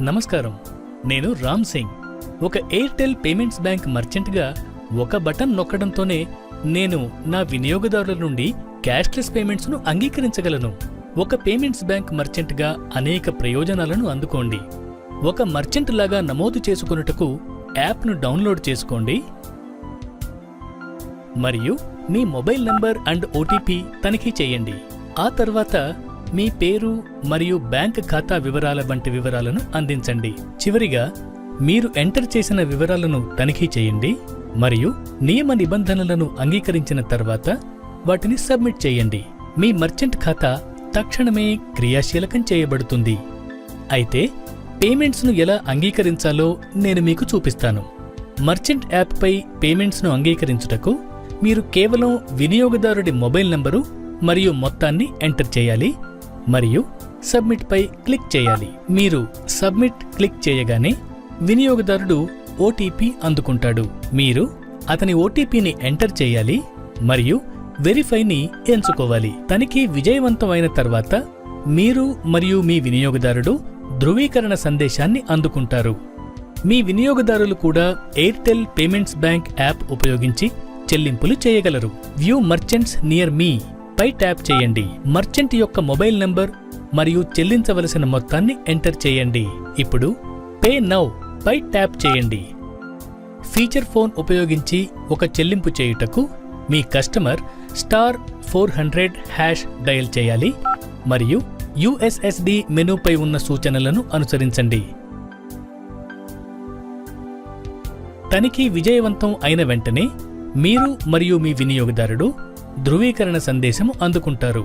నమస్కారం, నేను రామ్ సింగ్. ఒక ఎయిర్టెల్ పేమెంట్స్ బ్యాంక్ మర్చెంట్గా ఒక బటన్ నొక్కడంతోనే నేను నా వినియోగదారుల నుండి క్యాష్లెస్ పేమెంట్స్ను అంగీకరించగలను. ఒక పేమెంట్స్ బ్యాంక్ మర్చెంట్గా అనేక ప్రయోజనాలను అందుకోండి. ఒక మర్చెంట్ లాగా నమోదు చేసుకొనుటకు యాప్ను డౌన్లోడ్ చేసుకోండి మరియు మీ మొబైల్ నంబర్ అండ్ ఓటీపీ తనిఖీ చేయండి. ఆ తర్వాత మీ పేరు మరియు బ్యాంక్ ఖాతా వివరాల వంటి వివరాలను అందించండి. చివరిగా మీరు ఎంటర్ చేసిన వివరాలను తనిఖీ చేయండి మరియు నియమ నిబంధనలను అంగీకరించిన తర్వాత వాటిని సబ్మిట్ చేయండి. మీ మర్చెంట్ ఖాతా తక్షణమే క్రియాశీలకం చేయబడుతుంది. అయితే పేమెంట్స్ను ఎలా అంగీకరించాలో నేను మీకు చూపిస్తాను. మర్చెంట్ యాప్పై పేమెంట్స్ను అంగీకరించుటకు మీరు కేవలం వినియోగదారుడి మొబైల్ నంబరు మరియు మొత్తాన్ని ఎంటర్ చేయాలి మరియు సబ్మిట్ పై క్లిక్ చేయాలి. మీరు సబ్మిట్ క్లిక్ చేయగానే వినియోగదారుడు ఓటీపీ అందుకుంటాడు. మీరు అతని ఓటీపీని ఎంటర్ చేయాలి మరియు వెరిఫైని ఎంచుకోవాలి. తనిఖీ విజయవంతం అయిన తర్వాత మీరు మరియు మీ వినియోగదారుడు ధృవీకరణ సందేశాన్ని అందుకుంటారు. మీ వినియోగదారులు కూడా ఎయిర్టెల్ పేమెంట్స్ బ్యాంక్ యాప్ ఉపయోగించి చెల్లింపులు చేయగలరు. వ్యూ మర్చెంట్స్ నియర్ మీ పై ట్యాప్ చేయండి. మర్చెంట్ యొక్క మొబైల్ నంబర్ మరియు చెల్లించవలసిన మొత్తాన్ని ఎంటర్ చేయండి. ఇప్పుడు పే నౌ పై ట్యాప్ చేయండి. ఫీచర్ ఫోన్ ఉపయోగించి ఒక చెల్లింపు చేయుటకు మీ కస్టమర్ *400# డయల్ చేయాలి మరియు యుఎస్ఎస్డి మెనూపై ఉన్న సూచనలను అనుసరించండి. తనిఖీ విజయవంతం అయిన వెంటనే మీరు మరియు మీ వినియోగదారుడు ధృవీకరణ సందేశము అందుకుంటారు.